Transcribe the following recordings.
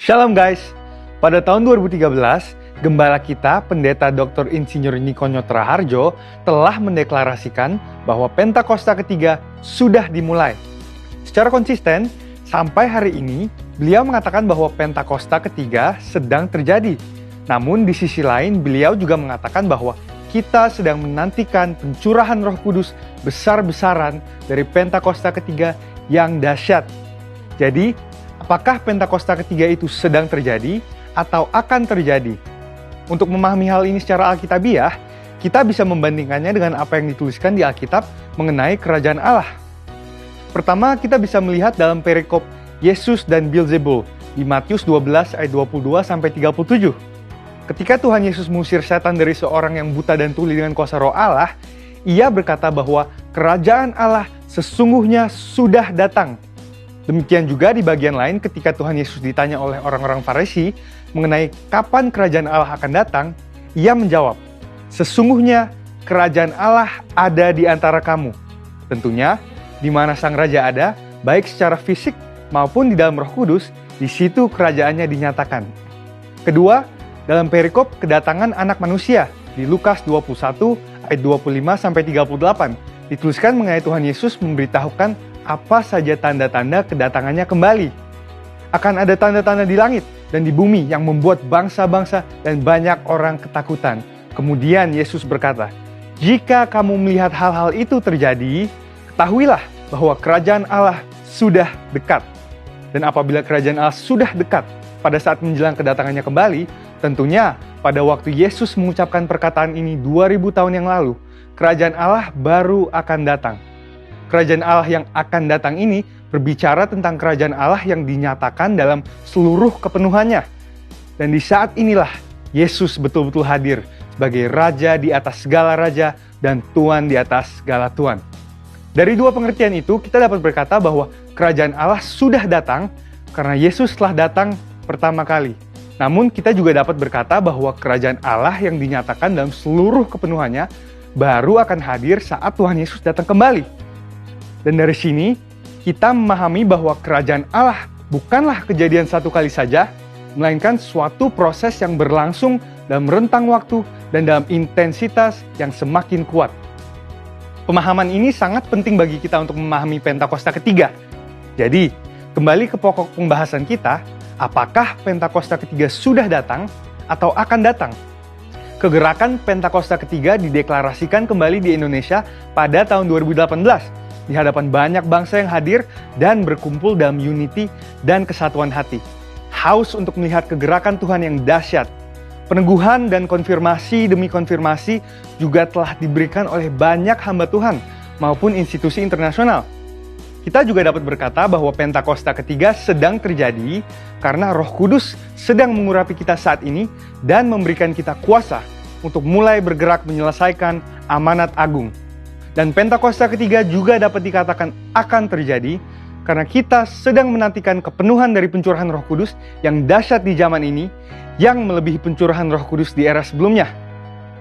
Shalom guys, pada tahun 2013, Gembala kita, Pendeta Dr. Insinyur Nikonyo Traharjo, telah mendeklarasikan bahwa Pentakosta ketiga sudah dimulai. Secara konsisten, sampai hari ini, beliau mengatakan bahwa Pentakosta ketiga sedang terjadi. Namun di sisi lain, beliau juga mengatakan bahwa kita sedang menantikan pencurahan Roh Kudus besar-besaran dari Pentakosta ketiga yang dahsyat. Jadi, apakah Pentakosta ketiga itu sedang terjadi atau akan terjadi? Untuk memahami hal ini secara alkitabiah, kita bisa membandingkannya dengan apa yang dituliskan di Alkitab mengenai kerajaan Allah. Pertama, kita bisa melihat dalam perikop Yesus dan Beelzebul di Matius 12 ayat 22-37. Ketika Tuhan Yesus mengusir setan dari seorang yang buta dan tuli dengan kuasa Roh Allah, ia berkata bahwa kerajaan Allah sesungguhnya sudah datang. Demikian juga di bagian lain ketika Tuhan Yesus ditanya oleh orang-orang Farisi mengenai kapan kerajaan Allah akan datang, ia menjawab, "Sesungguhnya kerajaan Allah ada di antara kamu." Tentunya, di mana sang raja ada, baik secara fisik maupun di dalam Roh Kudus, di situ kerajaannya dinyatakan. Kedua, dalam perikop kedatangan anak manusia di Lukas 21 ayat 25-38, dituliskan mengenai Tuhan Yesus memberitahukan apa saja tanda-tanda kedatangannya kembali. Akan ada tanda-tanda di langit dan di bumi yang membuat bangsa-bangsa dan banyak orang ketakutan. Kemudian Yesus berkata, "Jika kamu melihat hal-hal itu terjadi, ketahuilah bahwa kerajaan Allah sudah dekat." Dan apabila kerajaan Allah sudah dekat pada saat menjelang kedatangannya kembali, tentunya pada waktu Yesus mengucapkan perkataan ini 2000 tahun yang lalu, kerajaan Allah baru akan datang. Kerajaan Allah yang akan datang ini berbicara tentang kerajaan Allah yang dinyatakan dalam seluruh kepenuhannya. Dan di saat inilah Yesus betul-betul hadir sebagai Raja di atas segala Raja dan Tuan di atas segala Tuan. Dari dua pengertian itu kita dapat berkata bahwa kerajaan Allah sudah datang karena Yesus telah datang pertama kali. Namun kita juga dapat berkata bahwa kerajaan Allah yang dinyatakan dalam seluruh kepenuhannya baru akan hadir saat Tuhan Yesus datang kembali. Dan dari sini, kita memahami bahwa kerajaan Allah bukanlah kejadian satu kali saja, melainkan suatu proses yang berlangsung dalam rentang waktu dan dalam intensitas yang semakin kuat. Pemahaman ini sangat penting bagi kita untuk memahami Pentakosta ketiga. Jadi, kembali ke pokok pembahasan kita, apakah Pentakosta ketiga sudah datang atau akan datang? Kegerakan Pentakosta ketiga dideklarasikan kembali di Indonesia pada tahun 2018. Di hadapan banyak bangsa yang hadir dan berkumpul dalam unity dan kesatuan hati. Haus untuk melihat kegerakan Tuhan yang dahsyat. Peneguhan dan konfirmasi demi konfirmasi juga telah diberikan oleh banyak hamba Tuhan maupun institusi internasional. Kita juga dapat berkata bahwa Pentakosta ketiga sedang terjadi karena Roh Kudus sedang mengurapi kita saat ini dan memberikan kita kuasa untuk mulai bergerak menyelesaikan amanat agung. Dan Pentakosta ketiga juga dapat dikatakan akan terjadi karena kita sedang menantikan kepenuhan dari pencurahan Roh Kudus yang dahsyat di zaman ini yang melebihi pencurahan Roh Kudus di era sebelumnya.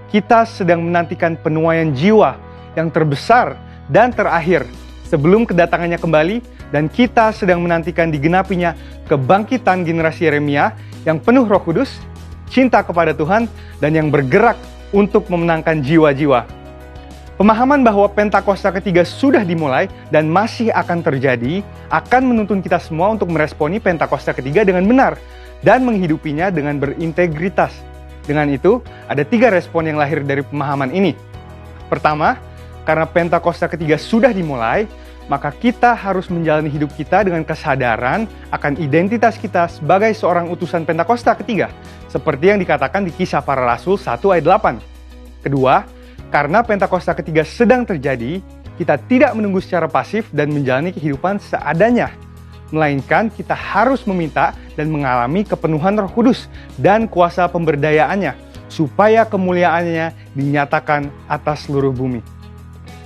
Kita sedang menantikan penuaian jiwa yang terbesar dan terakhir sebelum kedatangannya kembali, dan kita sedang menantikan digenapinya kebangkitan generasi Yeremia yang penuh Roh Kudus, cinta kepada Tuhan, dan yang bergerak untuk memenangkan jiwa-jiwa. Pemahaman bahwa Pentakosta ketiga sudah dimulai dan masih akan terjadi akan menuntun kita semua untuk meresponi Pentakosta ketiga dengan benar dan menghidupinya dengan berintegritas. Dengan itu, ada 3 respon yang lahir dari pemahaman ini. Pertama, karena Pentakosta ketiga sudah dimulai, maka kita harus menjalani hidup kita dengan kesadaran akan identitas kita sebagai seorang utusan Pentakosta ketiga, seperti yang dikatakan di Kisah Para Rasul 1 ayat 8. Kedua, karena Pentakosta ketiga sedang terjadi, kita tidak menunggu secara pasif dan menjalani kehidupan seadanya. Melainkan kita harus meminta dan mengalami kepenuhan Roh Kudus dan kuasa pemberdayaannya, supaya kemuliaannya dinyatakan atas seluruh bumi.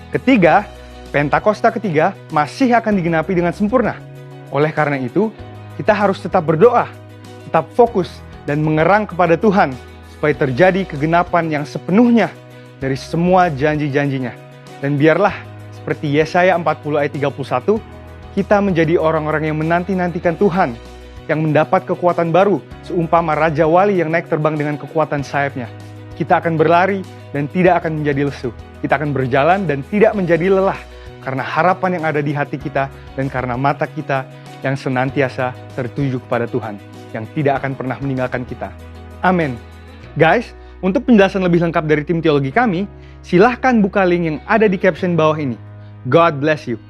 Ketiga, Pentakosta ketiga masih akan digenapi dengan sempurna. Oleh karena itu, kita harus tetap berdoa, tetap fokus, dan mengerang kepada Tuhan, supaya terjadi kegenapan yang sepenuhnya dari semua janji-janjinya. Dan biarlah seperti Yesaya 40 ayat 31, kita menjadi orang-orang yang menanti-nantikan Tuhan, yang mendapat kekuatan baru, seumpama Raja Wali yang naik terbang dengan kekuatan sayapnya. Kita akan berlari dan tidak akan menjadi lesu. Kita akan berjalan dan tidak menjadi lelah, karena harapan yang ada di hati kita dan karena mata kita yang senantiasa tertuju kepada Tuhan, yang tidak akan pernah meninggalkan kita. Amin. Guys, untuk penjelasan lebih lengkap dari tim teologi kami, silahkan buka link yang ada di caption bawah ini. God bless you.